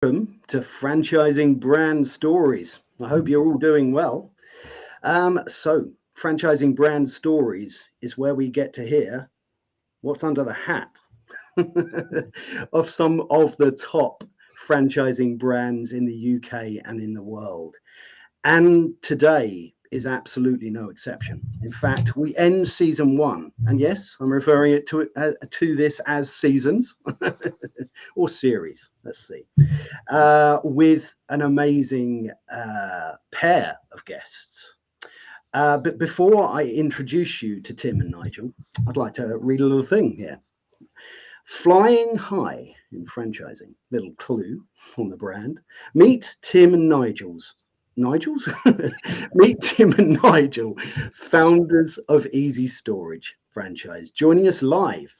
Welcome to Franchising Brand Stories. I hope you're all doing well. Franchising Brand Stories is where we get to hear what's under the hat of some of the top franchising brands in the UK and in the world. And today is absolutely no exception. In fact, we end season one, and yes, I'm referring it to this as seasons or series. Let's see, with an amazing pair of guests. But before I introduce you to Tim and Nigel, I'd like to read a little thing here. Flying high in franchising, little clue on the brand. Meet Tim and Nigel's? Meet Tim and Nigel, founders of easyStorage franchise, joining us live.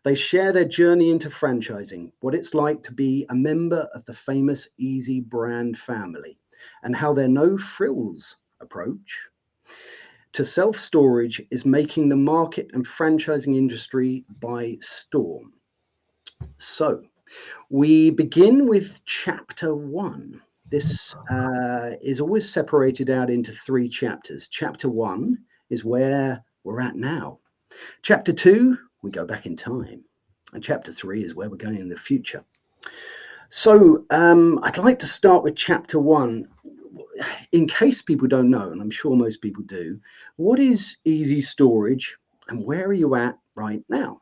They share their journey into franchising, what it's like to be a member of the famous Easy brand family, and how their no frills approach to self-storage is making the market and franchising industry by storm. So we begin with chapter one. This is always separated out into three chapters. Chapter one is where we're at now. Chapter two, we go back in time. And chapter three is where we're going in the future. So I'd like to start with chapter one. In case people don't know, and I'm sure most people do, what is easyStorage and where are you at right now?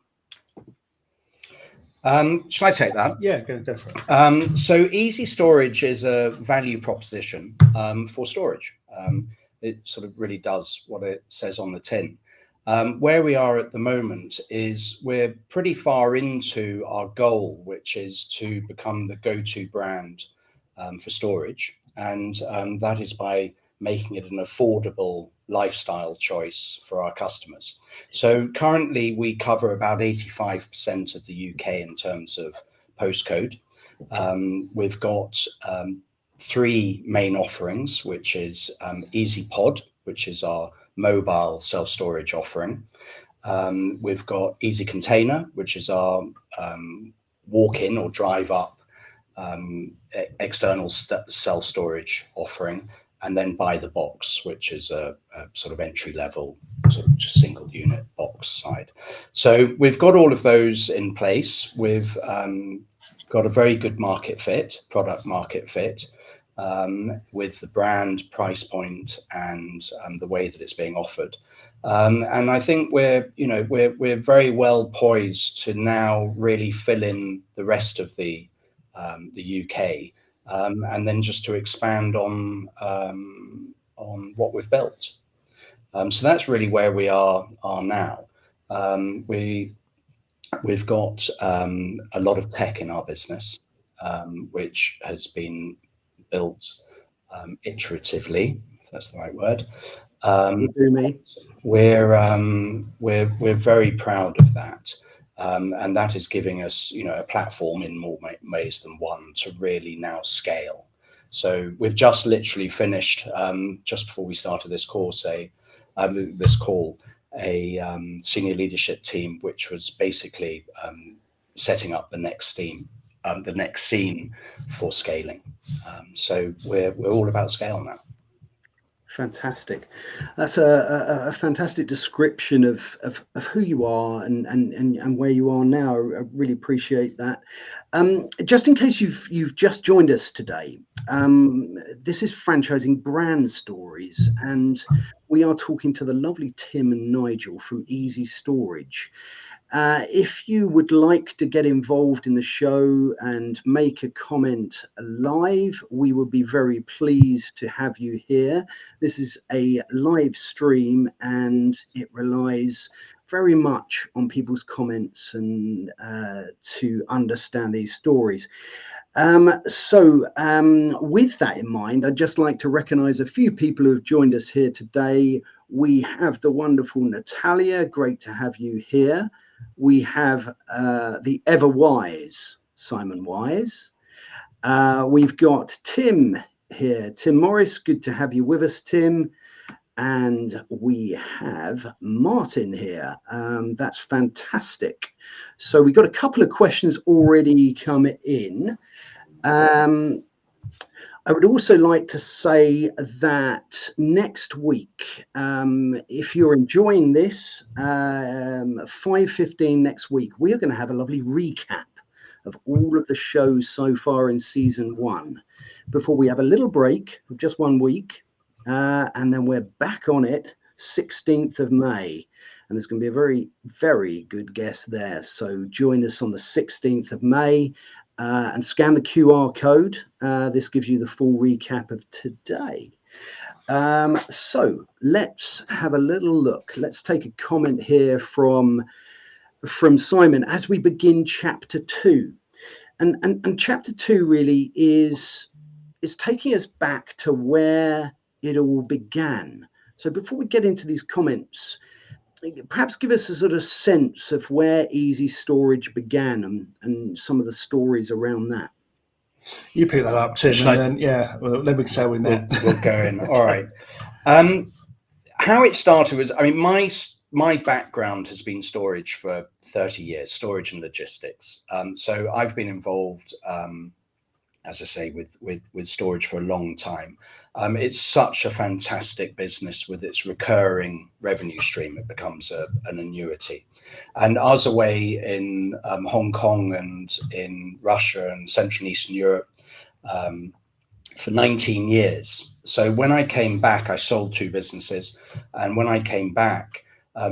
Shall I take that? Yeah, go for it. So easyStorage is a value proposition for storage. It sort of really does what it says on the tin. Where we are at the moment is we're pretty far into our goal, which is to become the go-to brand for storage. And that is by making it an affordable lifestyle choice for our customers. So currently we cover about 85% of the UK in terms of postcode. We've got three main offerings, which is easyPod, which is our mobile self-storage offering. We've got Easy Container, which is our walk-in or drive-up external self-storage offering, and then Buy the Box, which is a sort of entry-level, sort of just single unit box side. So we've got all of those in place. We've got a very good product market fit, with the brand, price point, and the way that it's being offered. And I think we're very well poised to now really fill in the rest of the UK, and then just to expand on what we've built. So that's really where we are now. We've got a lot of tech in our business, which has been built iteratively, if that's the right word. You do me. We're very proud of that. And that is giving us, a platform in more ways than one to really now scale. So we've just literally finished, just before we started this call, a senior leadership team, which was basically setting up the next scene for scaling. So we're all about scale now. Fantastic. That's a fantastic description of who you are and where you are now. I really appreciate that. Just in case you've just joined us today, this is Franchising Brand Stories, and we are talking to the lovely Tim and Nigel from easyStorage. If you would like to get involved in the show and make a comment live, we would be very pleased to have you here. This is a live stream and it relies very much on people's comments and to understand these stories. With that in mind, I'd just like to recognize a few people who have joined us here today. We have the wonderful Natalia. Great to have you here. We have the ever wise Simon Wise. We've got Tim here. Tim Morris, good to have you with us, Tim. And we have Martin here. That's fantastic. So we've got a couple of questions already come in. I would also like to say that next week, if you're enjoying this, 5:15 next week, we are going to have a lovely recap of all of the shows so far in season 1 before we have a little break of just 1 week. And then we're back on it 16th of May. And there's going to be a very, very good guest there. So join us on the 16th of May. And scan the QR code. This gives you the full recap of today. So let's have a little look. Let's take a comment here from Simon as we begin chapter 2. And chapter 2 really is taking us back to where it all began. So before we get into these comments, perhaps give us a sort of sense of where easyStorage began and some of the stories around that. You pick that up, Tim, and then let me say we met. We'll go in. All right. How it started was, I mean, my background has been storage for 30 years, storage and logistics. So I've been involved, as I say, with storage for a long time. It's such a fantastic business with its recurring revenue stream. It becomes an annuity. And I was away in Hong Kong and in Russia and Central and Eastern Europe for 19 years. So when I came back, I sold 2 businesses. And when I came back,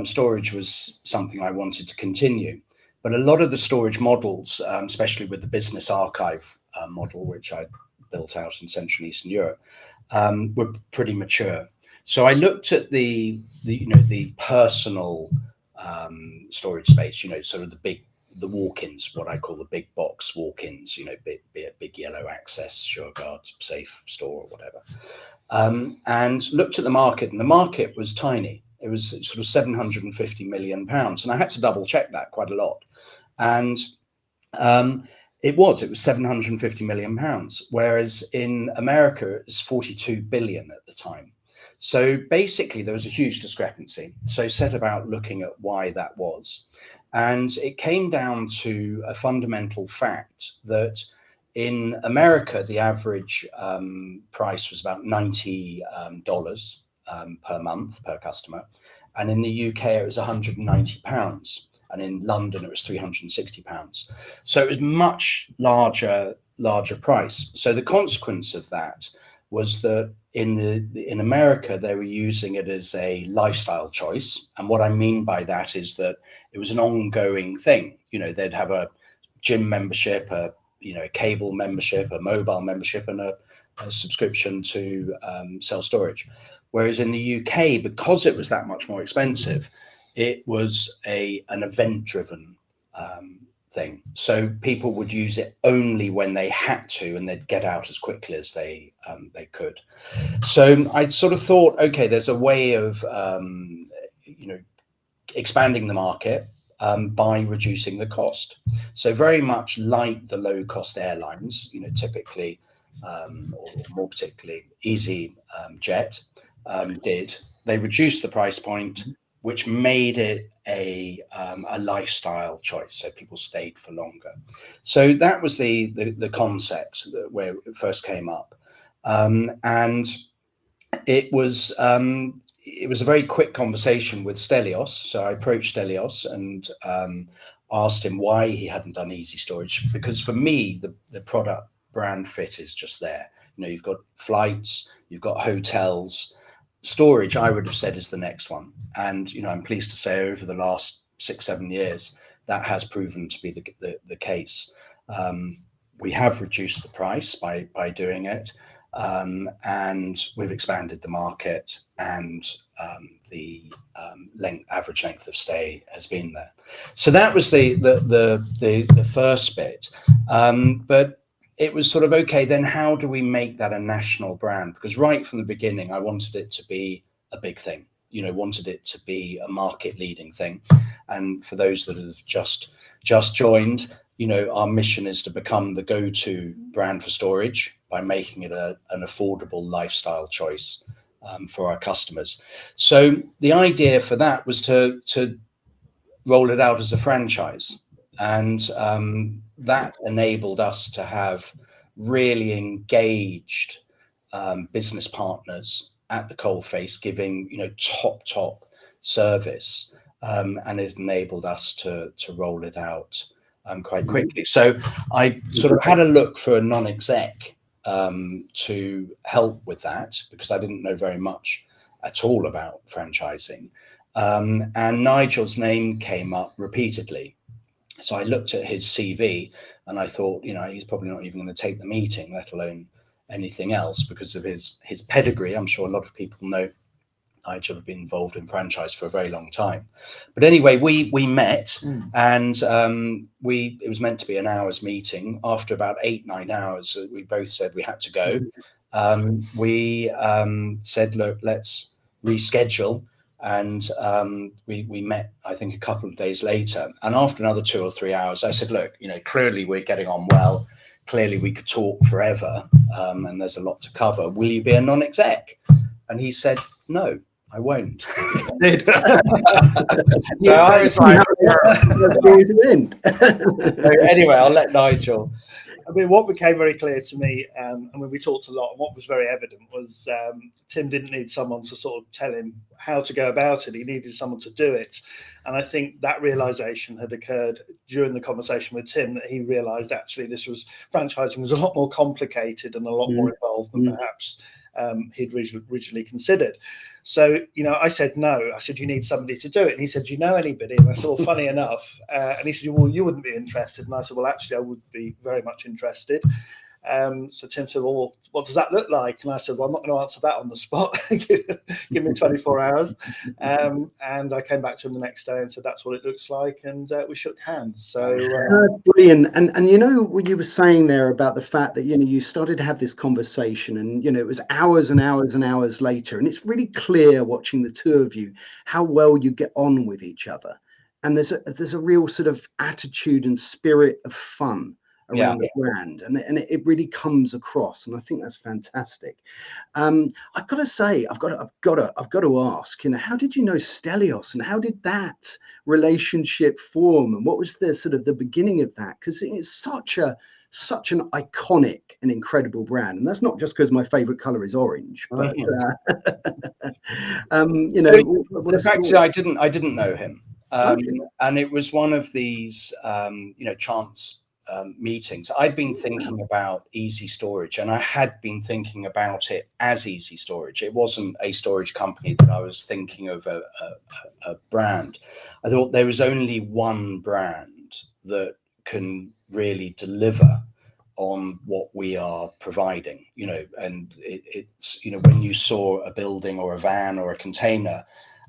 storage was something I wanted to continue. But a lot of the storage models, especially with the business archive model, which I built out in Central and Eastern Europe, were pretty mature. So I looked at the personal storage space, sort of the walk-ins, what I call the big box walk-ins, be it big yellow access, SureGuard, safe store or whatever, and looked at the market, and the market was tiny. It was sort of 750 million pounds, and I had to double check that quite a lot. And it was 750 million pounds, whereas in America it was 42 billion at the time. So basically there was a huge discrepancy. So set about looking at why that was. And it came down to a fundamental fact that in America, the average price was about $90 per month per customer. And in the UK, it was £190. And in London, it was £360. So it was much larger price. So the consequence of that was that in America, they were using it as a lifestyle choice. And what I mean by that is that it was an ongoing thing. They'd have a gym membership, a cable membership, a mobile membership, and a subscription to self-storage. Whereas in the UK, because it was that much more expensive, it was an event-driven thing. So people would use it only when they had to, and they'd get out as quickly as they could. So I sort of thought, okay, there's a way of expanding the market by reducing the cost. So very much like the low-cost airlines, typically, or more particularly easyJet did. They reduced the price point, which made it a lifestyle choice, so people stayed for longer. So that was the concept where it first came up, and it was a very quick conversation with Stelios. So I approached Stelios and asked him why he hadn't done easyStorage, because for me the product brand fit is just there. You've got flights, you've got hotels. Storage, I would have said, is the next one. And, I'm pleased to say over the last 6-7 years, that has proven to be the case. We have reduced the price by doing it. And we've expanded the market, and the average length of stay has been there. So that was the first bit. But it was sort of, okay, then how do we make that a national brand? Because right from the beginning, I wanted it to be a big thing, wanted it to be a market leading thing. And for those that have just joined, our mission is to become the go-to brand for storage by making it an affordable lifestyle choice for our customers. So the idea for that was to roll it out as a franchise. And that enabled us to have really engaged business partners at the coalface, giving top service, and it enabled us to roll it out quite quickly. So I sort of had a look for a non-exec to help with that, because I didn't know very much at all about franchising, and Nigel's name came up repeatedly. So I looked at his CV and I thought, he's probably not even going to take the meeting, let alone anything else, because of his pedigree. I'm sure a lot of people know Nigel have been involved in franchise for a very long time. But anyway, we met, and it was meant to be an hour's meeting. After about 8-9 hours, we both said we had to go. We said, look, let's reschedule. And we met, I think, a couple of days later. And after another 2 or 3 hours, I said, look, clearly we're getting on well. Clearly we could talk forever, and there's a lot to cover. Will you be a non-exec? And he said, no, I won't. So I was like, so anyway, I'll let Nigel. I mean, what became very clear to me, and when we talked a lot, and what was very evident was Tim didn't need someone to sort of tell him how to go about it. He needed someone to do it. And I think that realization had occurred during the conversation with Tim, that he realized actually franchising was a lot more complicated and a lot more involved than perhaps he'd originally considered. So, I said, no. I said, you need somebody to do it. And he said, do you know anybody? And I said, well, funny enough. And he said, well, you wouldn't be interested. And I said, well, actually, I would be very much interested. So Tim said, well, what does that look like? And I said, well, I'm not going to answer that on the spot. Give me 24 hours. And I came back to him the next day and said, that's what it looks like. And we shook hands. So that's brilliant. And what you were saying there about the fact that, you started to have this conversation, and, it was hours and hours and hours later. And it's really clear watching the two of you, how well you get on with each other. And there's a real sort of attitude and spirit of fun around the brand, and it really comes across, and I think that's fantastic. I've got to say, I've got to ask, how did you know Stelios, and how did that relationship form, and what was the sort of the beginning of that? Because it's such an iconic and incredible brand, and that's not just because my favorite color is orange, but the fact is, I didn't know him, and it was one of these chance meetings. I'd been thinking about easyStorage, and I had been thinking about it as easyStorage. It wasn't a storage company that I was thinking of a brand. I thought there was only one brand that can really deliver on what we are providing, and it's, when you saw a building or a van or a container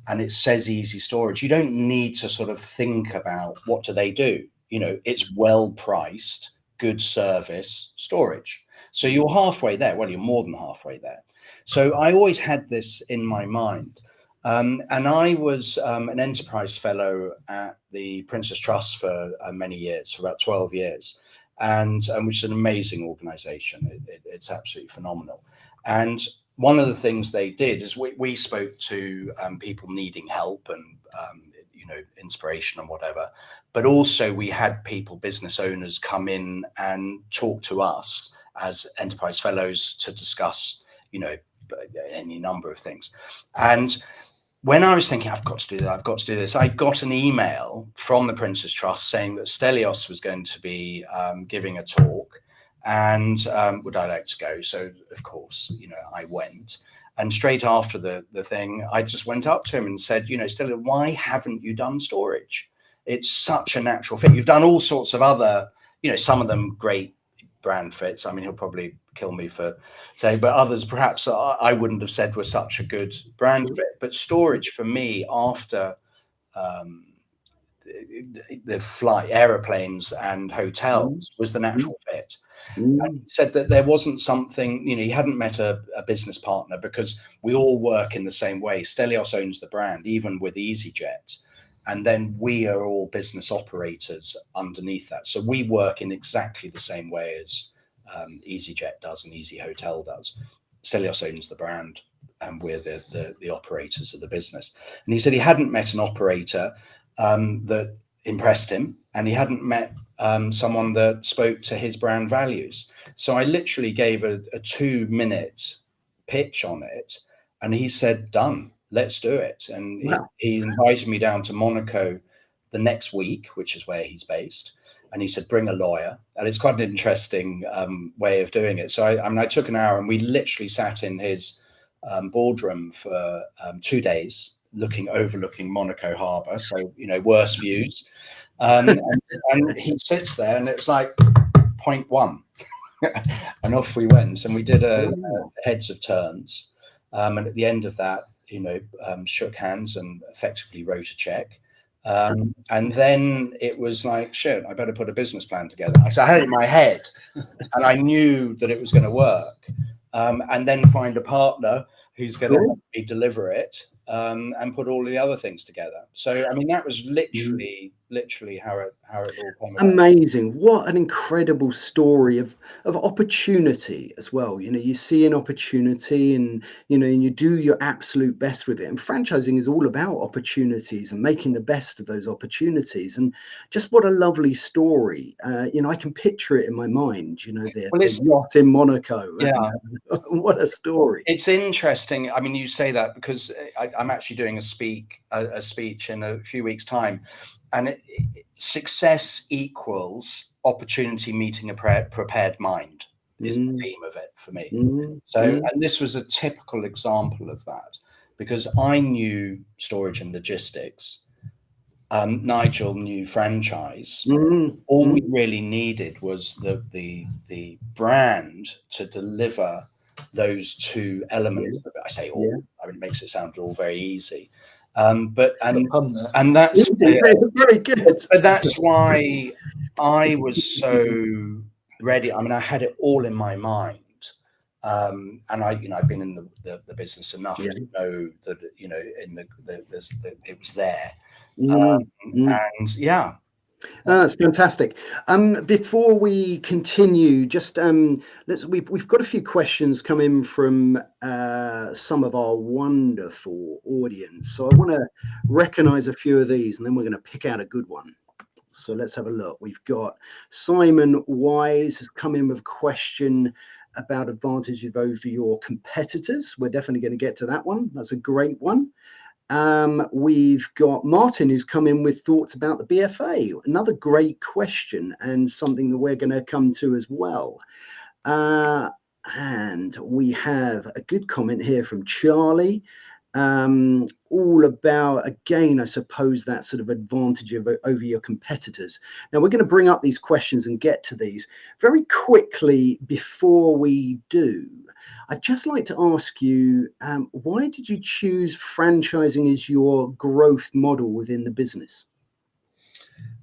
and it says easyStorage, you don't need to sort of think about what do they do. It's well priced, good service storage. So you're halfway there. Well, you're more than halfway there. So I always had this in my mind. And I was an enterprise fellow at the Princess Trust for many years, for about 12 years, and which is an amazing organization. It's absolutely phenomenal. And one of the things they did is we spoke to people needing help and inspiration and whatever, but also we had business owners come in and talk to us as enterprise fellows to discuss any number of things. And when I was thinking, I've got to do this, I got an email from the Princess Trust saying that Stelios was going to be giving a talk, and would I like to go? So of course, I went. And straight after the thing, I just went up to him and said, Stelios, why haven't you done storage? It's such a natural fit. You've done all sorts of other, some of them great brand fits. I mean, he'll probably kill me for saying, but others perhaps I wouldn't have said were such a good brand fit. But storage for me, after the flight, aeroplanes and hotels, was the natural fit. And he said that there wasn't something, he hadn't met a business partner, because we all work in the same way. Stelios owns the brand, even with easyJet. And then we are all business operators underneath that. So we work in exactly the same way as easyJet does and Easy Hotel does. Stelios owns the brand, and we're the operators of the business. And he said he hadn't met an operator that impressed him, and he hadn't met someone that spoke to his brand values. So I literally gave a 2-minute pitch on it, and he said, "Done, let's do it." And Wow. he invited me down to Monaco the next week, which is where he's based. And he said, "Bring a lawyer." And it's quite an interesting way of doing it. So I took an hour, and we literally sat in his boardroom for 2 days, overlooking Monaco Harbour. So, worse views. And he sits there, and it's like point one. And off we went, and we did a heads of terms. And at the end of that, shook hands and effectively wrote a check. And then it was like, shit, I better put a business plan together. So I had it in my head, and I knew that it was going to work. And then find a partner who's going to help me deliver it, and put all the other things together. So, I mean, that was literally how it all came about. Amazing. What an incredible story of opportunity as well. You see an opportunity, and and you do your absolute best with it. And franchising is all about opportunities and making the best of those opportunities. And just what a lovely story. I can picture it in my mind, the yacht in Monaco. Yeah. What a story. It's interesting. I mean, you say that because I'm actually doing a speech in a few weeks' time, and success equals opportunity meeting a prepared mind is the theme of it for me. And this was a typical example of that, because I knew storage and logistics. Nigel knew franchise. All we really needed was the brand to deliver those two elements. I say all. I mean, it makes it sound all very easy. And that's very good. But that's why I was so ready. I mean, I had it all in my mind. And I've been in the business enough to know that it was there. And yeah. That's fantastic. Before we continue, just we've got a few questions come in from some of our wonderful audience. So I want to recognize a few of these, and then we're going to pick out a good one. So let's have a look. We've got Simon Wise has come in with a question about advantages over your competitors. We're definitely going to get to that one. That's a great one. We've got Martin who's come in with thoughts about the BFA. Another great question, and something that we're going to come to as well. And we have a good comment here from Charlie, all about, again, I suppose, that sort of advantage over your competitors. Now, we're going to bring up these questions and get to these very quickly. Before we do, I'd just like to ask you, why did you choose franchising as your growth model within the business?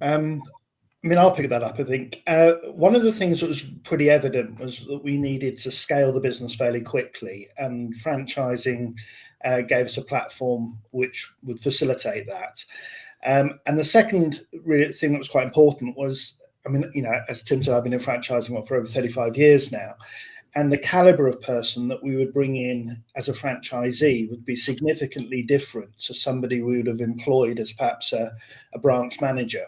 I mean, I'll pick that up. I think one of the things that was pretty evident was that we needed to scale the business fairly quickly, and franchising gave us a platform which would facilitate that. And the second real thing that was quite important was, I mean, as Tim said, I've been in franchising for over 35 years now. And the caliber of person that we would bring in as a franchisee would be significantly different to somebody we would have employed as perhaps a branch manager.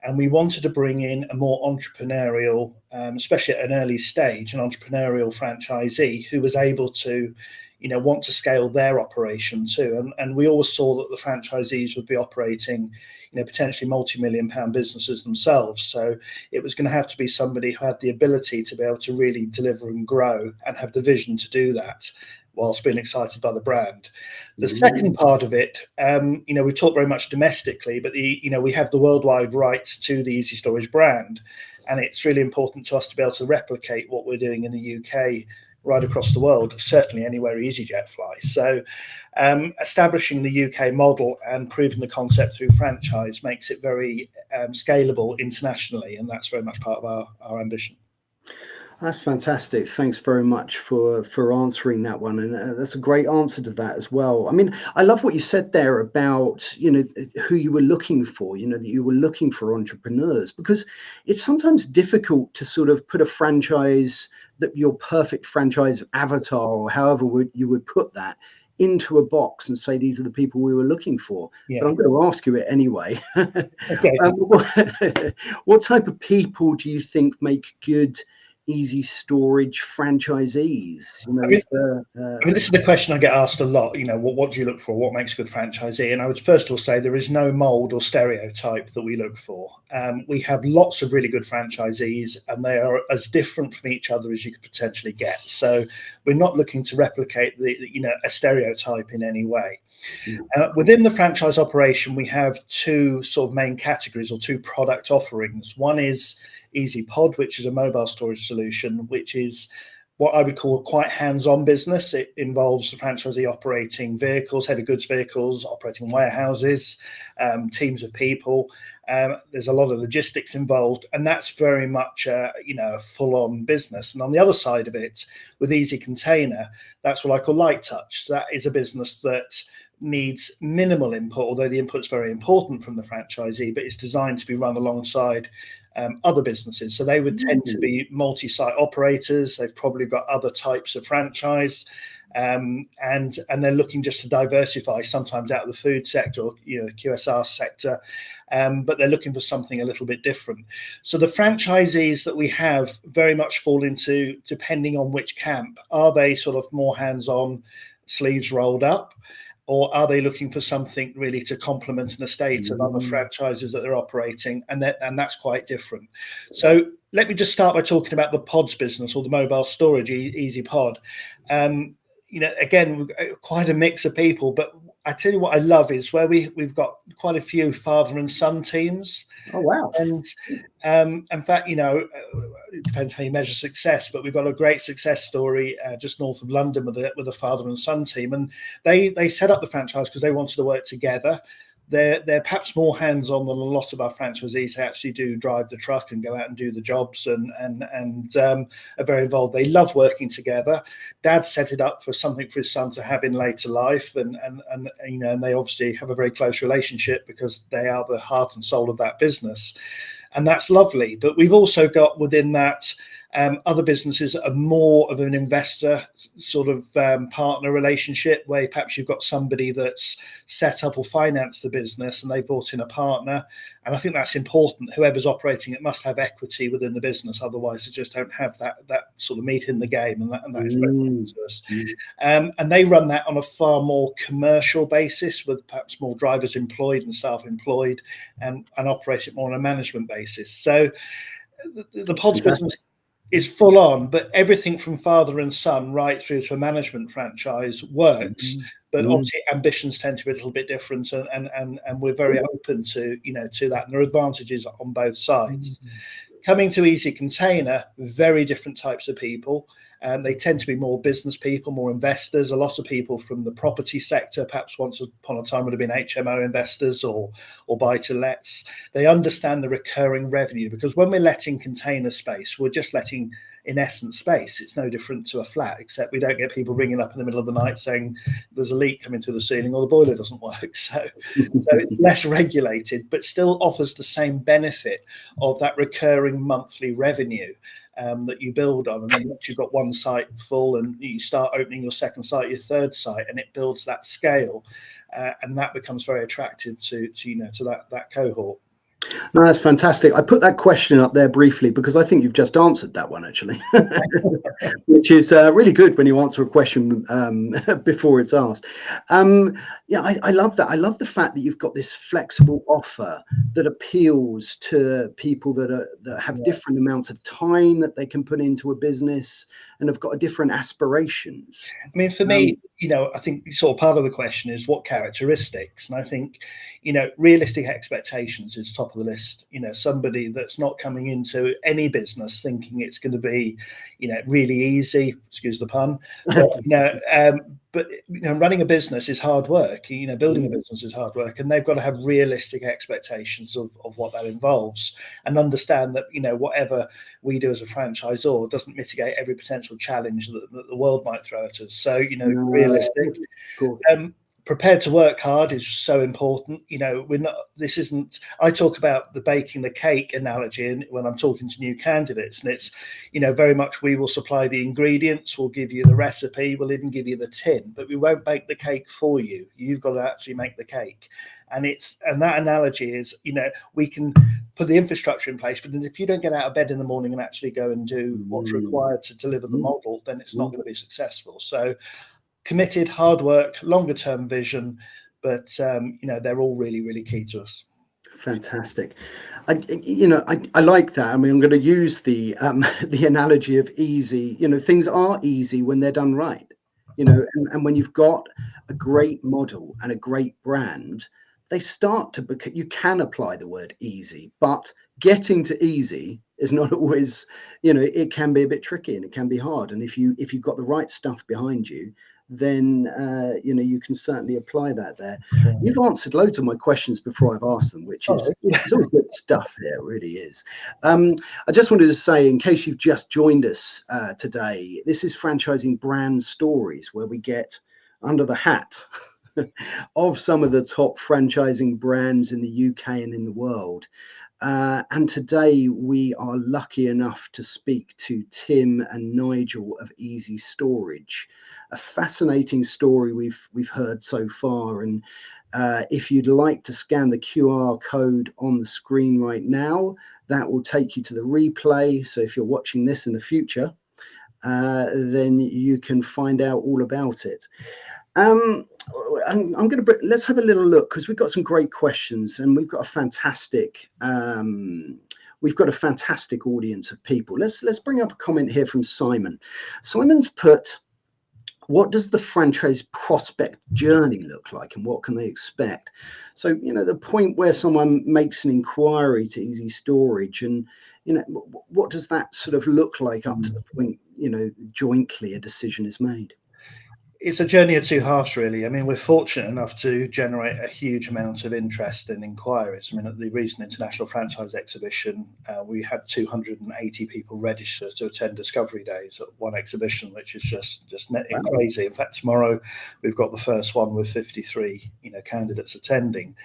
And we wanted to bring in a more entrepreneurial, especially at an early stage, an entrepreneurial franchisee who was able to, want to scale their operation too. And we always saw that the franchisees would be operating, potentially multi-million-pound businesses themselves. So it was going to have to be somebody who had the ability to be able to really deliver and grow and have the vision to do that, whilst being excited by the brand. The second part of it, we talk very much domestically, but we have the worldwide rights to the easyStorage brand, and it's really important to us to be able to replicate what we're doing in the UK right across the world, certainly anywhere easyJet flies. So establishing the UK model and proving the concept through franchise makes it very scalable internationally, and that's very much part of our ambition. That's fantastic. Thanks very much for answering that one, and that's a great answer to that as well. I mean, I love what you said there about who you were looking for. That you were looking for entrepreneurs, because it's sometimes difficult to sort of put a franchise, that your perfect franchise avatar, or however you would put that, into a box and say these are the people we were looking for. Yeah. But I'm going to ask you it anyway. Okay. What type of people do you think make good easyStorage franchisees? You know, I mean, this is the question I get asked a lot. You know, what do you look for? What makes a good franchisee? And I would first of all say there is no mold or stereotype that we look for. We have lots of really good franchisees, and they are as different from each other as you could potentially get. So we're not looking to replicate a stereotype in any way. Within the franchise operation, we have two sort of main categories or two product offerings. One is easyPod, which is a mobile storage solution, which is what I would call quite hands-on business. It involves the franchisee operating vehicles, heavy goods vehicles, operating warehouses, teams of people. There's a lot of logistics involved, and that's very much a full-on business. And on the other side of it, with Easy Container, that's what I call light touch. So that is a business that needs minimal input, although the input's very important from the franchisee, but it's designed to be run alongside other businesses. So they would tend to be multi-site operators. They've probably got other types of franchise, and they're looking just to diversify, sometimes out of the food sector or QSR sector, but they're looking for something a little bit different. So the franchisees that we have very much fall into, depending on which camp, are they sort of more hands-on, sleeves rolled up, or are they looking for something really to complement an estate of other franchises that they're operating? And that's quite different. So let me just start by talking about the pods business, or the mobile storage, easyPod. Again, quite a mix of people, but I tell you what I love is where we've got quite a few father and son teams. Oh, wow. And in fact, it depends how you measure success, but we've got a great success story just north of London with a father and son team. And they set up the franchise because they wanted to work together. They're perhaps more hands-on than a lot of our franchisees. They actually do drive the truck and go out and do the jobs and are very involved. They love working together. Dad set it up for something for his son to have in later life, and they obviously have a very close relationship because they are the heart and soul of that business, and that's lovely. But we've also got within that other businesses that are more of an investor sort of partner relationship, where perhaps you've got somebody that's set up or financed the business and they've brought in a partner. And I think that's important. Whoever's operating it must have equity within the business. Otherwise, they just don't have that sort of meat in the game. And that is very important to us. And they run that on a far more commercial basis, with perhaps more drivers employed and staff employed, and operate it more on a management basis. So the pods business is full on, but everything from father and son right through to a management franchise works. But obviously ambitions tend to be a little bit different, and we're very open to that. And there are advantages on both sides. Coming to Easy Container, very different types of people. They tend to be more business people, more investors. A lot of people from the property sector, perhaps once upon a time would have been HMO investors or buy-to-lets. They understand the recurring revenue, because when we're letting container space, we're just letting, in essence, space. It's no different to a flat, except we don't get people ringing up in the middle of the night saying there's a leak coming through the ceiling or the boiler doesn't work. So it's less regulated, but still offers the same benefit of that recurring monthly revenue that you build on. And then once you've got one site full and you start opening your second site, your third site, and it builds that scale, and that becomes very attractive to that cohort. No, that's fantastic. I put that question up there briefly because I think you've just answered that one, actually, which is really good when you answer a question before it's asked. I love that. I love the fact that you've got this flexible offer that appeals to people that have different amounts of time that they can put into a business and have got different aspirations. I mean, for me, I think sort of part of the question is what characteristics, and I think, realistic expectations is top of the list. Somebody that's not coming into any business thinking it's going to be, really easy, excuse the pun, but running a business is hard work. Building a business is hard work, and they've got to have realistic expectations of what that involves, and understand that whatever we do as a franchisor doesn't mitigate every potential challenge that the world might throw at us. So realistic. prepared to work hard is so important. You know, we're not, this isn't, I talk about the baking the cake analogy when I'm talking to new candidates, and it's, you know, very much we will supply the ingredients, we'll give you the recipe, we'll even give you the tin, but we won't bake the cake for you. You've got to actually make the cake. And that analogy is, you know, we can put the infrastructure in place, but if you don't get out of bed in the morning and actually go and do what's required to deliver the model, then it's not going to be successful. So committed, hard work, longer term vision, but you know, they're all really, really key to us. Fantastic. I like that. I mean, I'm going to use the analogy of easy. You know, things are easy when they're done right. You know, and when you've got a great model and a great brand, they start to become. You can apply the word easy, but getting to easy is not always. You know, it can be a bit tricky and it can be hard. And if you've got the right stuff behind you, then you know, you can certainly apply that there. You've answered loads of my questions before I've asked them, which is it's all good stuff here. It really is. I just wanted to say, in case you've just joined us today, this is Franchising Brand Stories, where we get under the hat of some of the top franchising brands in the UK and in the world. And today we are lucky enough to speak to Tim and Nigel of easyStorage. A fascinating story we've heard so far. And if you'd like to scan the QR code on the screen right now, that will take you to the replay. So if you're watching this in the future, then you can find out all about it. I'm going to let's have a little look, because we've got some great questions and we've got a fantastic audience of people. Let's bring up a comment here from Simon. Simon's put, what does the franchise prospect journey look like and what can they expect? So, you know, the point where someone makes an inquiry to easyStorage, and, you know, what does that sort of look like up to the point, you know, jointly a decision is made? It's a journey of two halves, really. I mean, we're fortunate enough to generate a huge amount of interest and inquiries. I mean, at the recent International Franchise Exhibition, we had 280 people register to attend Discovery Days at one exhibition, which is just crazy. In fact, tomorrow we've got the first one with 53, you know, candidates attending.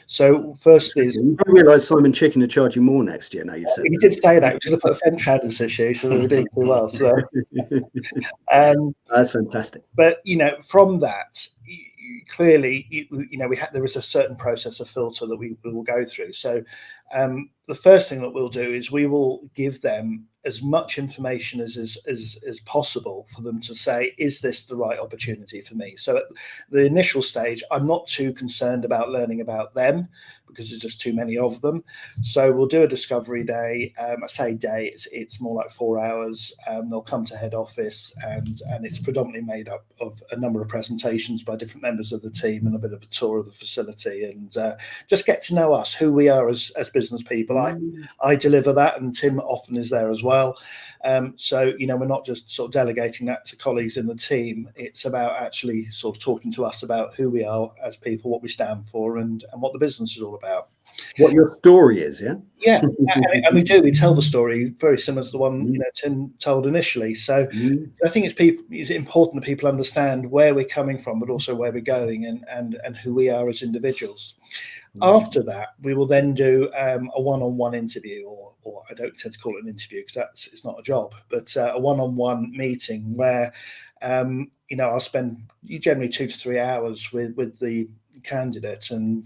So first is, you don't realise Simon Chicken are charging more next year. Now you've said he did say that. We should have put French shaders this year, so we were doing pretty well. So that's fantastic. But, you know, from that, clearly, you know, there is a certain process of filter that we will go through. So the first thing that we'll do is we will give them as much information as possible for them to say, is this the right opportunity for me? So at the initial stage, I'm not too concerned about learning about them, because there's just too many of them. So we'll do a discovery day. I say day, it's more like 4 hours. They'll come to head office, and it's predominantly made up of a number of presentations by different members of the team and a bit of a tour of the facility, and just get to know us, who we are as business people. I deliver that, and Tim often is there as well. So, you know, we're not just sort of delegating that to colleagues in the team. It's about actually sort of talking to us about who we are as people, what we stand for, and what the business is all about. What your story is, yeah? Yeah, and we tell the story very similar to the one, you know, Tim told initially. So I think it's important that people understand where we're coming from, but also where we're going, and who we are as individuals. After that, we will then do a one-on-one interview, or I don't tend to call it an interview because it's not a job, but a one-on-one meeting where, you know, I'll spend generally 2 to 3 hours with the candidate, and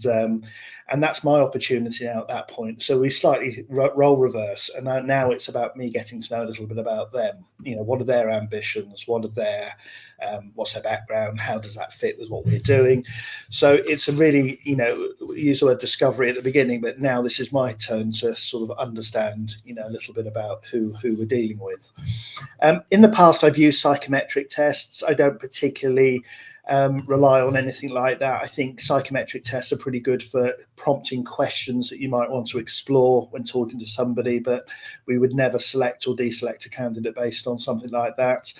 that's my opportunity now at that point. So we slightly role reverse, and now it's about me getting to know a little bit about them. You know, what are their ambitions? What are their what's their background? How does that fit with what we're doing? So it's a really, you know, we use the word discovery at the beginning, but now this is my turn to sort of understand, you know, a little bit about who we're dealing with. In the past, I've used psychometric tests. I don't particularly rely on anything like that. I think psychometric tests are pretty good for prompting questions that you might want to explore when talking to somebody, but we would never select or deselect a candidate based on something like that.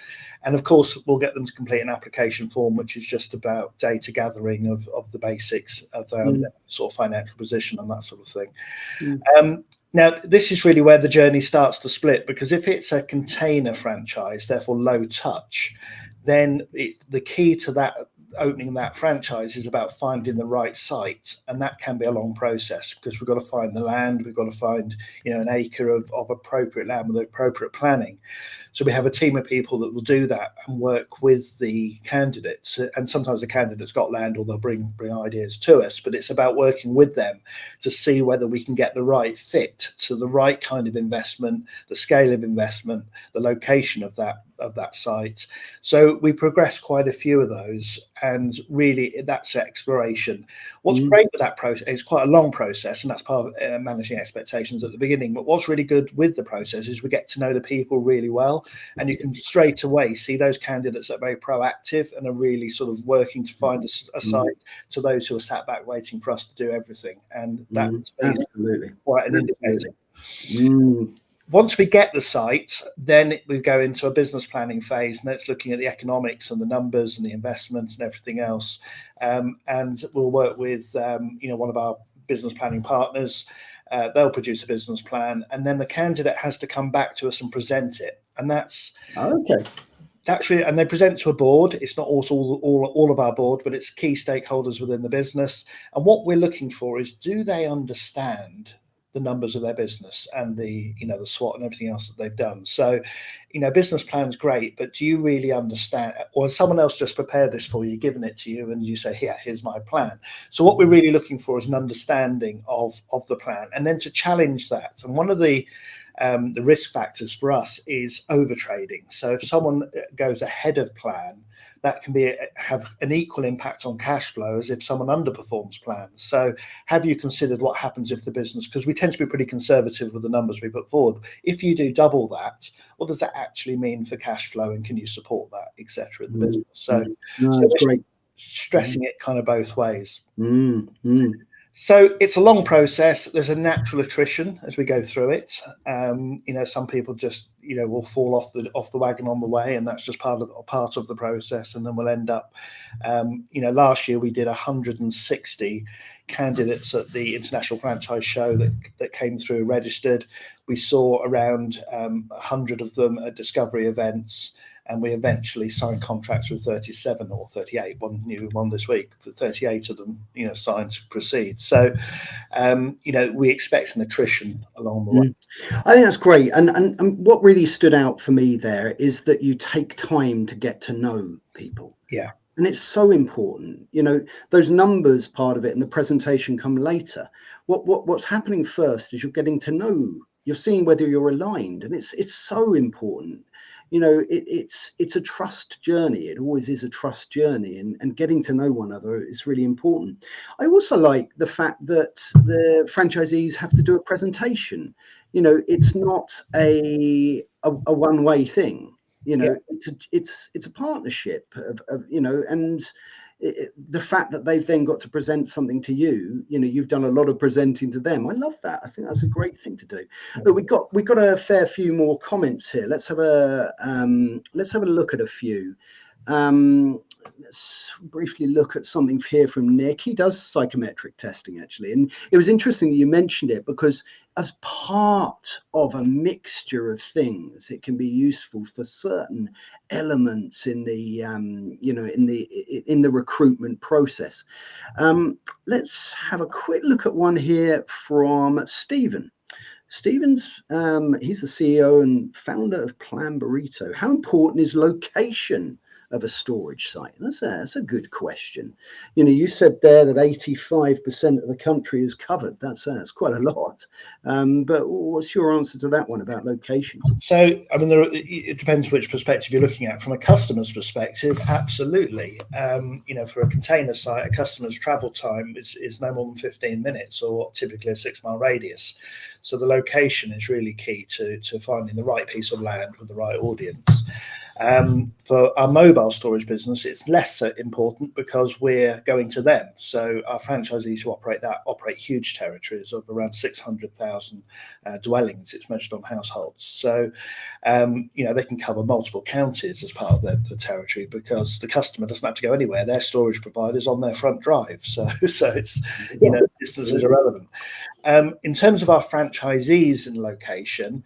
And of course, we'll get them to complete an application form, which is just about data gathering of the basics of their sort of financial position and that sort of thing. Now, this is really where the journey starts to split, because if it's a container franchise, therefore low touch, then the key to that opening that franchise is about finding the right site, and that can be a long process because we've got to find the land, we've got to find an acre of appropriate land with appropriate planning. So we have a team of people that will do that and work with the candidates, and sometimes the candidates got land or they'll bring ideas to us, but it's about working with them to see whether we can get the right fit to the right kind of investment, the scale of investment, the location of that site. So we progressed quite a few of those, and really that's exploration. What's great with that process, it's quite a long process, and that's part of managing expectations at the beginning, but what's really good with the process is we get to know the people really well, and you can straight away see those candidates that are very proactive and are really sort of working to find a site, to those who are sat back waiting for us to do everything, and that's absolutely quite an indicator. Once we get the site, then we go into a business planning phase, and it's looking at the economics and the numbers and the investment and everything else. And we'll work with one of our business planning partners. They'll produce a business plan, and then the candidate has to come back to us and present it. And that's okay. That's really, and they present to a board. It's not also all of our board, but it's key stakeholders within the business. And what we're looking for is, do they understand the numbers of their business and the SWOT and everything else that they've done? So, business plan's great, but do you really understand, or has someone else just prepared this for you, given it to you, and you say, here's my plan? So what we're really looking for is an understanding of the plan, and then to challenge that. And one of the risk factors for us is overtrading. So if someone goes ahead of plan, that can have an equal impact on cash flow as if someone underperforms plans. So have you considered what happens if the business, because we tend to be pretty conservative with the numbers we put forward, if you do double that, what does that actually mean for cash flow, and can you support that, etc. in the business? So that's great. Stressing it kind of both ways. So it's a long process. There's a natural attrition as we go through it. Some people just will fall off the wagon on the way, and that's just part of the process. And then we'll end up, last year we did 160 candidates at the International Franchise Show that came through registered. We saw around 100 of them at discovery events. And we eventually signed contracts with 37 or 38, one new one this week, but 38 of them, signed to proceed. So, we expect an attrition along the way. I think that's great. And what really stood out for me there is that you take time to get to know people. Yeah. And it's so important. Those numbers part of it and the presentation come later. What's happening first is you're getting to know, you're seeing whether you're aligned, and it's so important. It's a trust journey. It always is a trust journey, and getting to know one another is really important. I also like the fact that the franchisees have to do a presentation. It's not a one-way thing. It's a partnership of and the fact that they've then got to present something to you, you've done a lot of presenting to them. I love that. I think that's a great thing to do. But we've got a fair few more comments here. Let's have a look at a few. Let's briefly look at something here from Nick. He does psychometric testing, actually, and it was interesting that you mentioned it, because as part of a mixture of things, it can be useful for certain elements in the in the recruitment process. Let's have a quick look at one here from Stephen. Stephen's he's the CEO and founder of Plan Burrito. How important is location of a storage site? That's a good question. You said there that 85% of the country is covered. That's quite a lot. But what's your answer to that one about locations? So, it depends which perspective you're looking at. From a customer's perspective, absolutely. For a container site, a customer's travel time is no more than 15 minutes, or typically a 6-mile radius. So the location is really key to finding the right piece of land with the right audience. For our mobile storage business, it's less so important because we're going to them. So our franchisees who operate huge territories of around 600,000 dwellings. It's measured on households. So, they can cover multiple counties as part of the territory, because the customer doesn't have to go anywhere. Their storage provider's on their front drive. So it's, distance is irrelevant. In terms of our franchisees and location,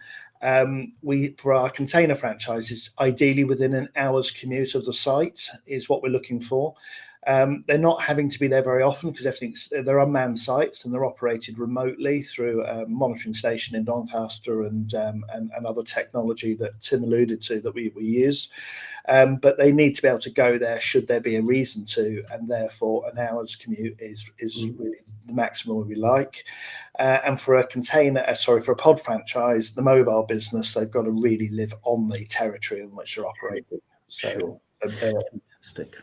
for our container franchises, ideally within an hour's commute of the site is what we're looking for. They're not having to be there very often because they're unmanned sites and they're operated remotely through a monitoring station in Doncaster and other technology that Tim alluded to that we use. But they need to be able to go there should there be a reason to, and therefore an hour's commute is really the maximum we like. And for a pod franchise, the mobile business, they've got to really live on the territory in which they're operating. So,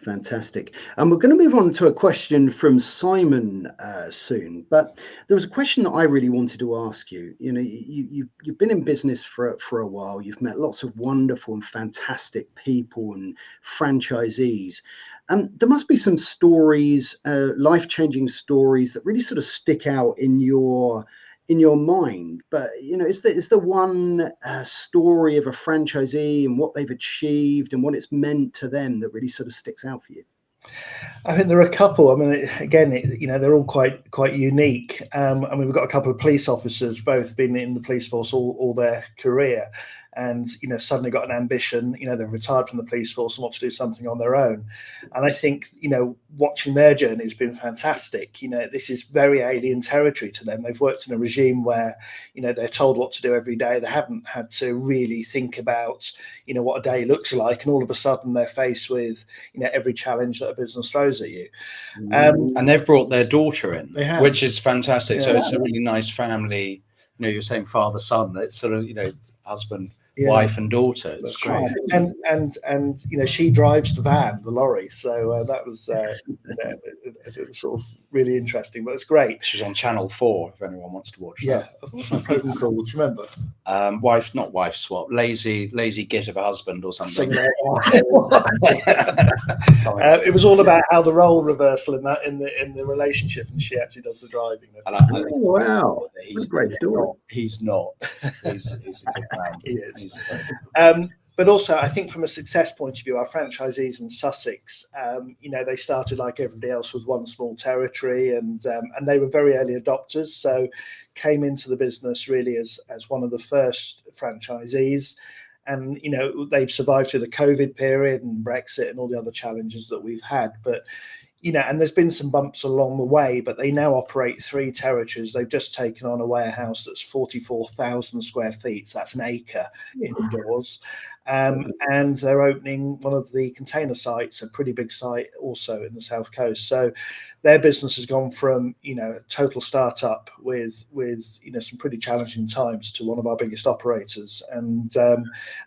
Fantastic. And we're going to move on to a question from Simon soon. But there was a question that I really wanted to ask you. You know, you've been in business for a while. You've met lots of wonderful and fantastic people and franchisees. And there must be some stories, life-changing stories that really sort of stick out in your mind. But you know, is there one story of a franchisee and what they've achieved and what it's meant to them that really sort of sticks out for you? I think there are a couple. I mean, again, they're all quite unique. I mean, we've got a couple of police officers, both been in the police force all their career, and suddenly got an ambition. They've retired from the police force and want to do something on their own. And I think watching their journey has been fantastic. This is very alien territory to them. They've worked in a regime where they're told what to do every day. They haven't had to really think about what a day looks like, and all of a sudden they're faced with every challenge that a business throws at you. And they've brought their daughter in, which is fantastic. Yeah. So it's a really nice family. You're saying father son. It's sort of husband, wife and daughter. It's great. Right. And she drives the van, the lorry. So that was it was sort of really interesting, but it's great. She's on Channel 4 if anyone wants to watch that. Yeah, what's that program called? Do you remember? Not wife swap. Lazy git of a husband or something. It was all about how the role reversal in the relationship, and she actually does the driving. Wow, that's a great story. He's not. He's a good man. He is. But also, I think from a success point of view, our franchisees in Sussex, they started like everybody else with one small territory, and they were very early adopters. So came into the business really as one of the first franchisees. And, they've survived through the COVID period and Brexit and all the other challenges that we've had. But, and there's been some bumps along the way, but they now operate 3 territories. They've just taken on a warehouse that's 44,000 square feet. So that's an acre indoors. And they're opening one of the container sites, a pretty big site also in the South Coast. So their business has gone from, total startup with some pretty challenging times to one of our biggest operators. And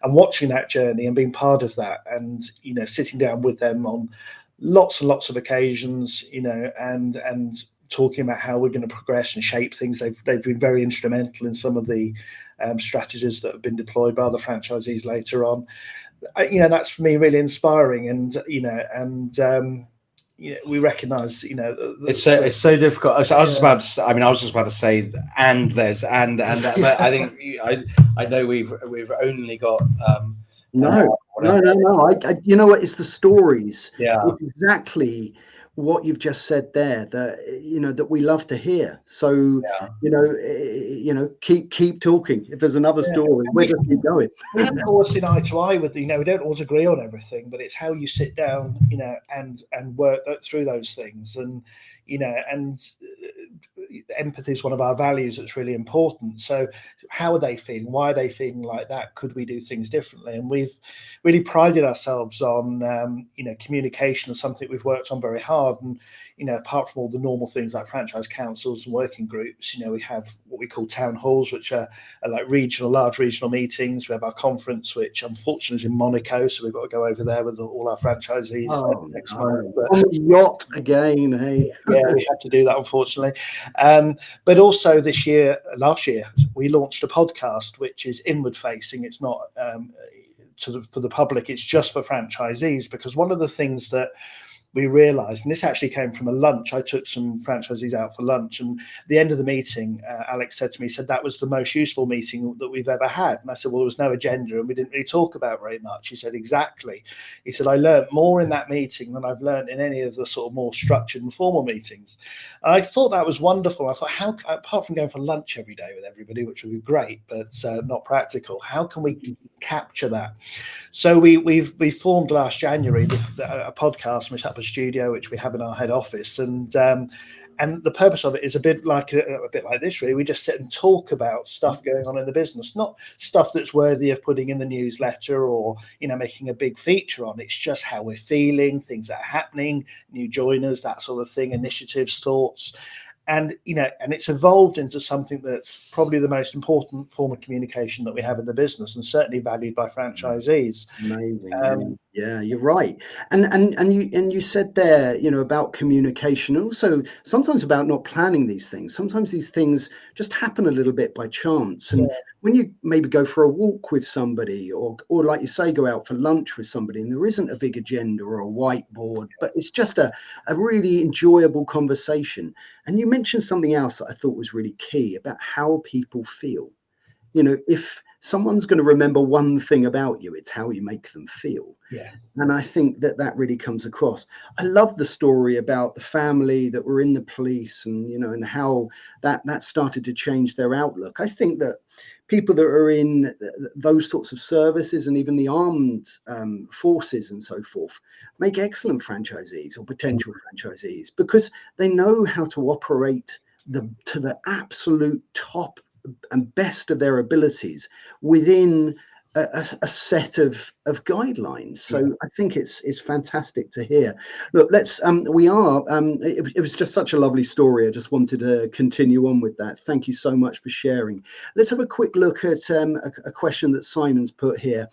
watching that journey and being part of that and, sitting down with them on lots and lots of occasions, and talking about how we're going to progress and shape things. They've been very instrumental in some of the strategies that have been deployed by the franchisees later on. That's for me really inspiring, and we recognise, it's so difficult. I was just about to say, and there's and but I think I know we've only got. No. You know what? It's the stories. Yeah. It's exactly what you've just said there. That we love to hear. So keep talking. If there's another story, we'll just keep going. We don't always see eye to eye with we don't always agree on everything, but it's how you sit down, and work through those things, and empathy is one of our values that's really important. So how are they feeling? Why are they feeling like that? Could we do things differently? And we've really prided ourselves on communication is something we've worked on very hard. And apart from all the normal things like franchise councils and working groups, we have what we call town halls, which are like large regional meetings. We have our conference, which unfortunately is in Monaco, so we've got to go over there with all our franchisees next month. But on the yacht again, hey. Yeah, we have to do that, unfortunately. But also last year, we launched a podcast which is inward facing. It's not for the public. It's just for franchisees, because one of the things that we realised, and this actually came from a lunch. I took some franchisees out for lunch, and at the end of the meeting, Alex said to me, that was the most useful meeting that we've ever had. And I said, well, there was no agenda and we didn't really talk about very much. He said, exactly. He said, I learned more in that meeting than I've learned in any of the sort of more structured and formal meetings. And I thought that was wonderful. I thought, apart from going for lunch every day with everybody, which would be great, but not practical, how can we capture that? So we formed last January a podcast, and we set up a studio which we have in our head office, and the purpose of it is a bit like this, really. We just sit and talk about stuff going on in the business, not stuff that's worthy of putting in the newsletter or, you know, making a big feature on. It's just how we're feeling, things that are happening, new joiners, that sort of thing, initiatives, thoughts. And, you know, and it's evolved into something that's probably the most important form of communication that we have in the business, and certainly valued by franchisees. Amazing. Yeah, you're right. And you said there, you know, about communication, also sometimes about not planning these things. Sometimes these things just happen a little bit by chance. And when you maybe go for a walk with somebody, or like you say, go out for lunch with somebody, and there isn't a big agenda or a whiteboard, but it's just a really enjoyable conversation. And you mentioned something else that I thought was really key about how people feel. You know, if someone's going to remember one thing about you, it's how you make them feel. Yeah. And I think that really comes across. I love the story about the family that were in the police, and, you know, and how that started to change their outlook. I think that people that are in those sorts of services, and even the armed forces and so forth, make excellent franchisees or potential franchisees, because they know how to operate to the absolute top and best of their abilities within a set of guidelines. So I think it's fantastic to hear. Look, let's it was just such a lovely story. I just wanted to continue on with that. Thank you so much for sharing. Let's have a quick look at a question that Simon's put here.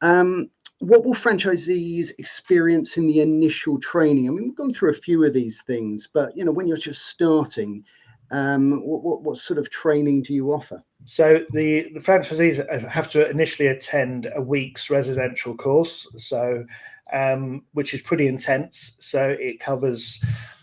What will franchisees experience in the initial training? I mean, we've gone through a few of these things, but, you know, when you're just starting, what sort of training do you offer? So the franchisees have to initially attend a week's residential course, so which is pretty intense. So it covers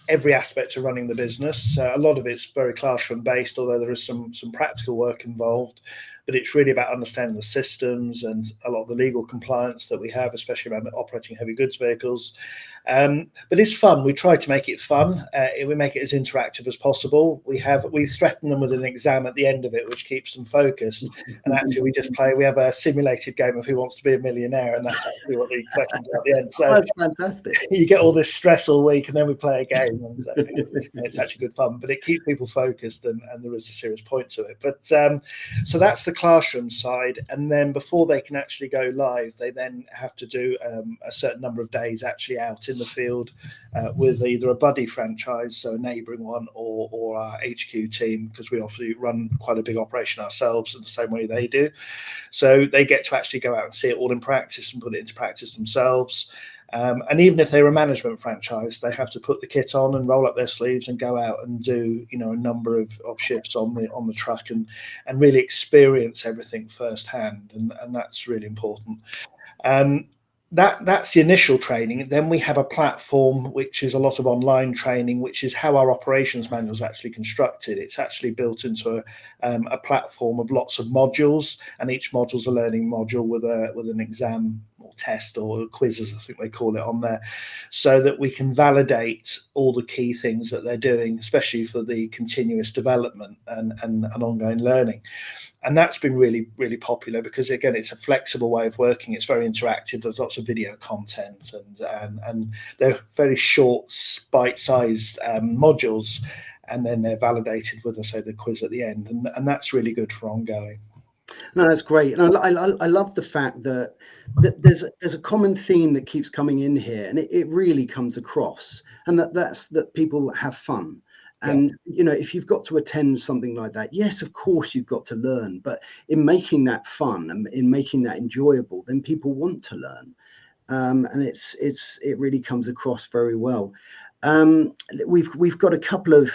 every aspect of running the business. So a lot of it's very classroom based, although there is some practical work involved. But it's really about understanding the systems and a lot of the legal compliance that we have, especially around operating heavy goods vehicles. But it's fun. We try to make it fun. We make it as interactive as possible. We threaten them with an exam at the end of it, which keeps them focused. And actually, we have a simulated game of Who Wants to Be a Millionaire, and that's actually what the questions are at the end. So that's fantastic. You get all this stress all week, and then we play a game, and it's actually good fun. But it keeps people focused, and there is a serious point to it. But so that's the classroom side, and then before they can actually go live, they then have to do a certain number of days actually out in the field with either a buddy franchise, so a neighbouring one, or our HQ team, because we obviously run quite a big operation ourselves in the same way they do. So they get to actually go out and see it all in practice and put it into practice themselves. And even if they're a management franchise, they have to put the kit on and roll up their sleeves and go out and do, you know, a number of shifts on the truck and really experience everything firsthand, and that's really important. That's the initial training. Then we have a platform which is a lot of online training, which is how our operations manual is actually constructed. It's actually built into a platform of lots of modules, and each module is a learning module with an exam or test or quizzes, I think they call it, on there, so that we can validate all the key things that they're doing, especially for the continuous development and ongoing learning. And that's been really, really popular because, again, it's a flexible way of working. It's very interactive. There's lots of video content, and they're very short, bite-sized modules, and then they're validated with, I say, the quiz at the end, and that's really good for ongoing. No, that's great, and I love the fact that there's a common theme that keeps coming in here, and it really comes across, and that's that people have fun. And, you know, if you've got to attend something like that, yes, of course, you've got to learn. But in making that fun and in making that enjoyable, then people want to learn. And it really comes across very well. We've got a couple of,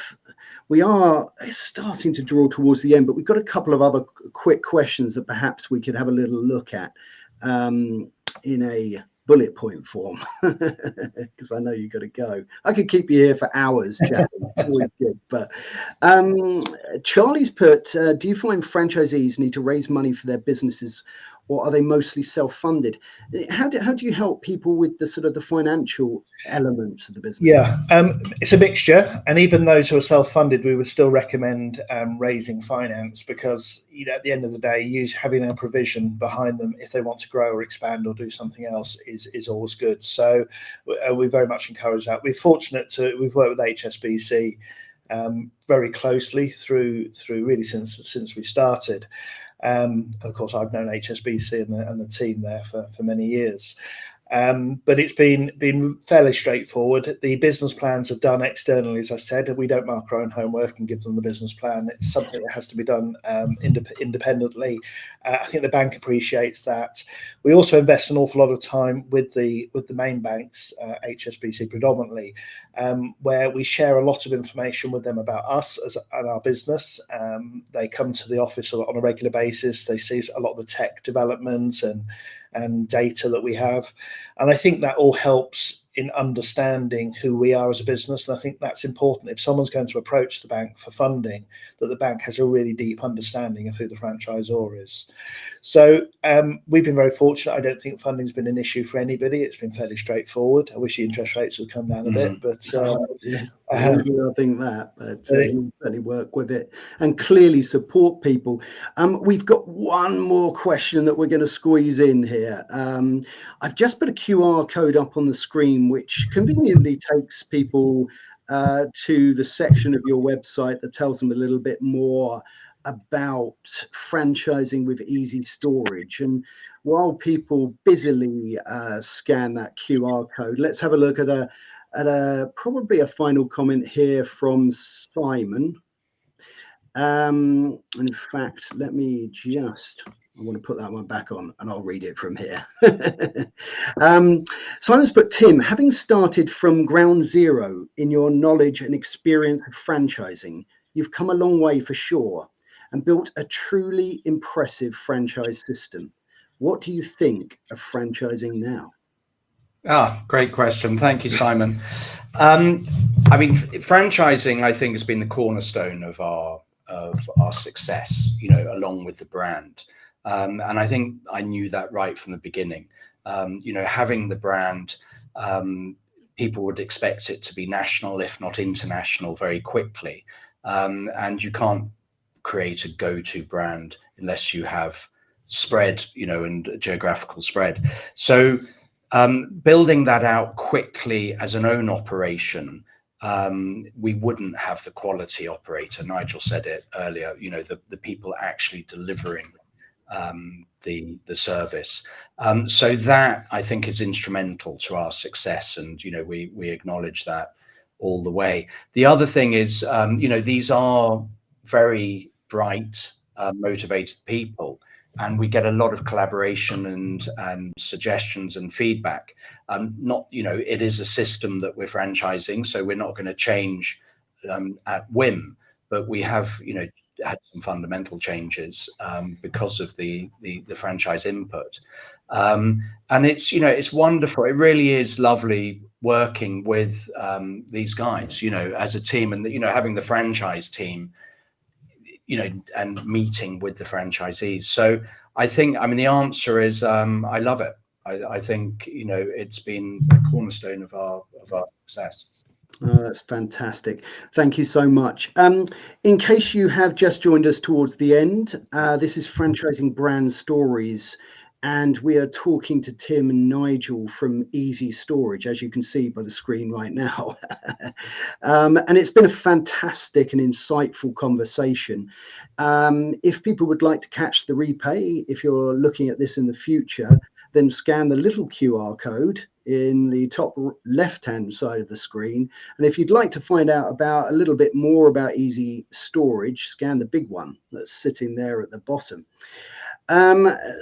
we are starting to draw towards the end, but we've got a couple of other quick questions that perhaps we could have a little look at in a bullet point form, because I know you've got to go. I could keep you here for hours chatting. It's always good. But Charlie's put, do you find franchisees need to raise money for their businesses or are they mostly self-funded? How do you help people with the sort of the financial elements of the business? Yeah, it's a mixture, and even those who are self-funded, we would still recommend raising finance, because at the end of the day, having a provision behind them if they want to grow or expand or do something else is always good. So we very much encourage that. We've worked with HSBC very closely through really since we started. Of course, I've known HSBC and the team there for many years. But it's been fairly straightforward. The business plans are done externally, as I said. We don't mark our own homework and give them the business plan. It's something that has to be done independently. I think the bank appreciates that. We also invest an awful lot of time with the main banks, HSBC predominantly, where we share a lot of information with them about us and our business. They come to the office on a regular basis. They see a lot of the tech developments and data that we have. And I think that all helps in understanding who we are as a business. And I think that's important. If someone's going to approach the bank for funding, that the bank has a really deep understanding of who the franchisor is. So we've been very fortunate. I don't think funding's been an issue for anybody. It's been fairly straightforward. I wish the interest rates would come down a bit, but yes, I think that, but you certainly work with it and clearly support people. We've got one more question that we're going to squeeze in here. I've just put a QR code up on the screen, which conveniently takes people to the section of your website that tells them a little bit more about franchising with easyStorage. And while people busily scan that QR code, let's have a look at probably a final comment here from Simon. In fact, let me I want to put that one back on and I'll read it from here. Simon's put, Tim, having started from ground zero in your knowledge and experience of franchising, you've come a long way for sure and built a truly impressive franchise system. What do you think of franchising now? Great question. Thank you, Simon. Franchising, I think, has been the cornerstone of our success, along with the brand. And I think I knew that right from the beginning. Having the brand, people would expect it to be national, if not international, very quickly. And you can't create a go-to brand unless you have spread, and geographical spread. So building that out quickly as an own operation, we wouldn't have the quality operator. Nigel said it earlier, the people actually delivering the service. So that, I think, is instrumental to our success, and we acknowledge that all the way. The other thing is, these are very bright, motivated people, and we get a lot of collaboration and suggestions and feedback. It is a system that we're franchising, so we're not going to change at whim, but we have had some fundamental changes because of the franchise input, and it's wonderful. It really is lovely working with these guys, as a team, and having the franchise team, and meeting with the franchisees. So I think, the answer is I love it. I think it's been a cornerstone of our success. Oh, that's fantastic. Thank you so much. In case you have just joined us towards the end, this is Franchising Brand Stories, and we are talking to Tim and Nigel from easyStorage, as you can see by the screen right now. And it's been a fantastic and insightful conversation. If people would like to catch the replay, if you're looking at this in the future, then scan the little QR code in the top left-hand side of the screen. And if you'd like to find out a little bit more about easyStorage, scan the big one that's sitting there at the bottom.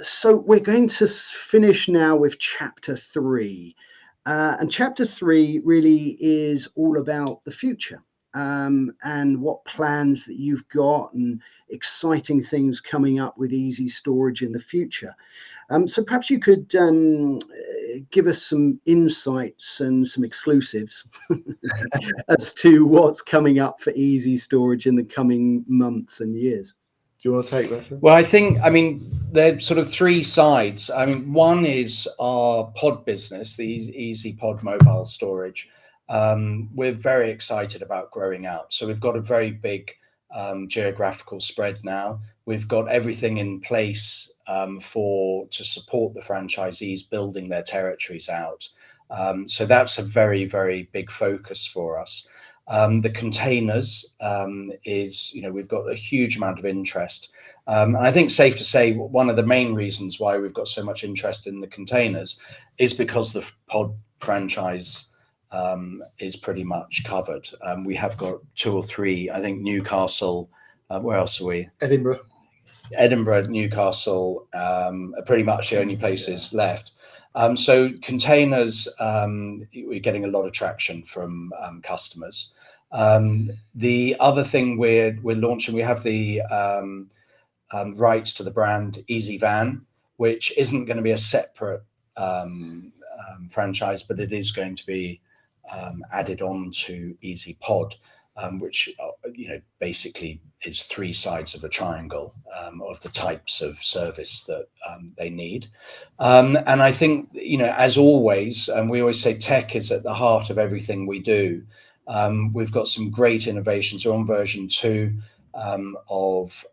So we're going to finish now with chapter 3. And chapter 3 really is all about the future, and what plans that you've got and exciting things coming up with easyStorage in the future. So perhaps you could give us some insights and some exclusives as to what's coming up for easyStorage in the coming months and years. you want to take that? Well, I mean, there are sort of three sides. I mean, one is our pod business, the Easy Pod mobile storage. We're very excited about growing out. So we've got a very big geographical spread now. We've got everything in place to support the franchisees building their territories out. So that's a very, very big focus for us. The containers is, we've got a huge amount of interest. And I think safe to say one of the main reasons why we've got so much interest in the containers is because the pod franchise is pretty much covered. We have got 2 or 3, I think Newcastle, where else are we? Edinburgh, Newcastle, are pretty much the only places left. So containers, we're getting a lot of traction from customers. The other thing we're launching, we have the rights to the brand Easy Van, which isn't going to be a separate franchise, but it is going to be added on to Easy Pod, which basically is 3 sides of a triangle of the types of service that they need. And I think, as always, and we always say tech is at the heart of everything we do. We've got some great innovations. We're on version 2 of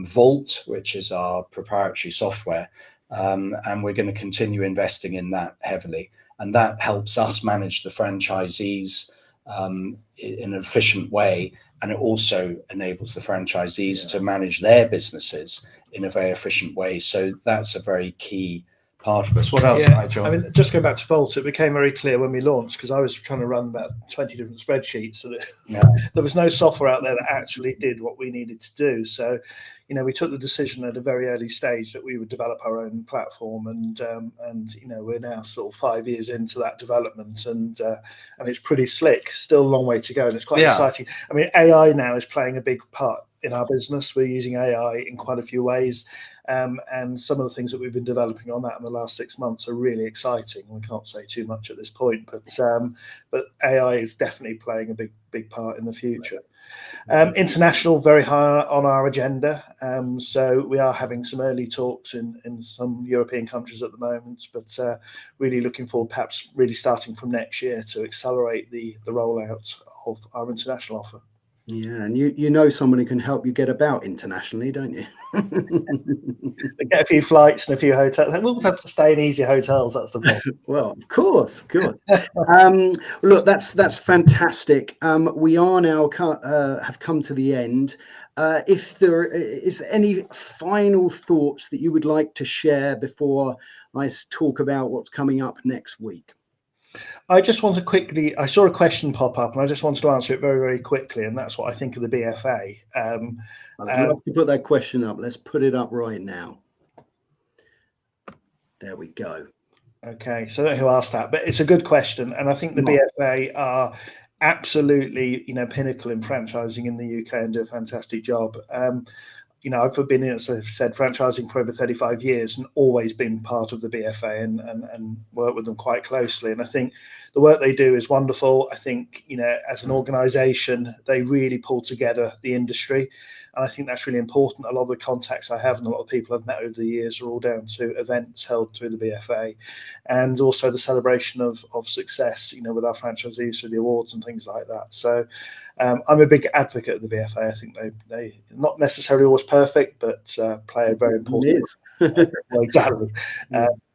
Vault, which is our proprietary software, and we're going to continue investing in that heavily. And that helps us manage the franchisees in an efficient way. And it also enables the franchisees to manage their businesses in a very efficient way. So that's a very key part of us. What else, Nigel? I mean, just going back to Vault, it became very clear when we launched, because I was trying to run about 20 different spreadsheets, and there was no software out there that actually did what we needed to do. So, we took the decision at a very early stage that we would develop our own platform, and we're now sort of 5 years into that development, and it's pretty slick. Still a long way to go, and it's quite exciting. I mean, AI now is playing a big part in our business. We're using AI in quite a few ways. And some of the things that we've been developing on that in the last 6 months are really exciting. We can't say too much at this point, but AI is definitely playing a big part in the future. International, very high on our agenda. So we are having some early talks in some European countries at the moment, but really looking forward, perhaps really starting from next year, to accelerate the rollout of our international offer. Yeah, and someone who can help you get about internationally, don't you? Get a few flights and a few hotels. We'll have to stay in easy hotels. That's the problem. Well, of course, good. Look, that's fantastic. We are now have come to the end. If there is any final thoughts that you would like to share before I talk about what's coming up next week. I just want to quickly, I saw a question pop up and I just wanted to answer it very, very quickly. And that's what I think of the BFA. I'd love to put that question up. Let's put it up right now. There we go. Okay, so I don't know who asked that, but it's a good question. And I think the BFA are absolutely, pinnacle in franchising in the UK and do a fantastic job. I've been in, as I've said, franchising for over 35 years and always been part of the BFA and work with them quite closely. And I think the work they do is wonderful. I think, as an organisation, they really pull together the industry. And I think that's really important. A lot of the contacts I have and a lot of people I've met over the years are all down to events held through the BFA, and also the celebration of success, with our franchisees through the awards and things like that. So I'm a big advocate of the BFA. I think they not necessarily always perfect, but play a very important role. Exactly.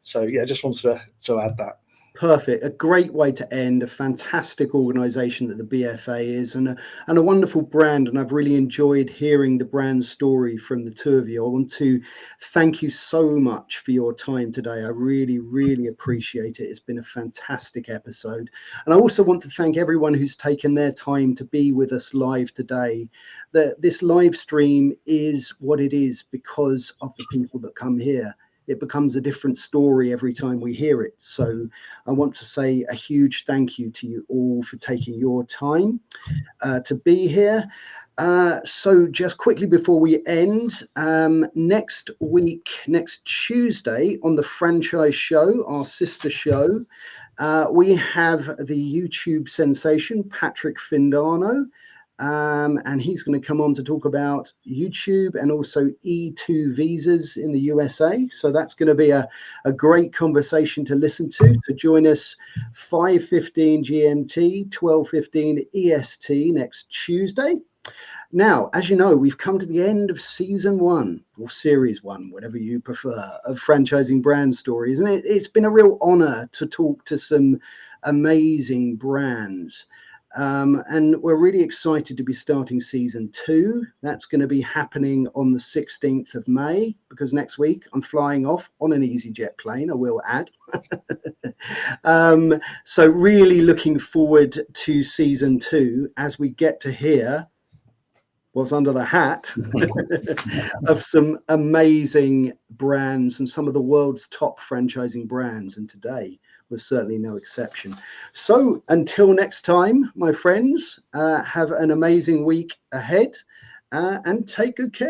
Just wanted to add that. Perfect. A great way to end. A fantastic organisation that the BFA is, and a wonderful brand. And I've really enjoyed hearing the brand story from the two of you. I want to thank you so much for your time today. I really, really appreciate it. It's been a fantastic episode. And I also want to thank everyone who's taken their time to be with us live today. This live stream is what it is because of the people that come here. It becomes a different story every time we hear it. So I want to say a huge thank you to you all for taking your time to be here. So just quickly before we end, next week, next Tuesday on the Franchise Show, our sister show, we have the YouTube sensation, Patrick Findano. and he's going to come on to talk about YouTube and also E2 visas in the USA. So that's going to be a great conversation to listen to. So join us 5:15 GMT, 12:15 EST next Tuesday. Now, as you know, we've come to the end of season 1 or series 1, whatever you prefer, of Franchising Brand Stories. And it's been a real honor to talk to some amazing brands. And we're really excited to be starting season 2. That's going to be happening on the 16th of May, because next week I'm flying off on an EasyJet plane, I will add. So really looking forward to season 2 as we get to hear what's under the hat of some amazing brands and some of the world's top franchising brands. And today was certainly no exception. So until next time, my friends, have an amazing week ahead, and take good care.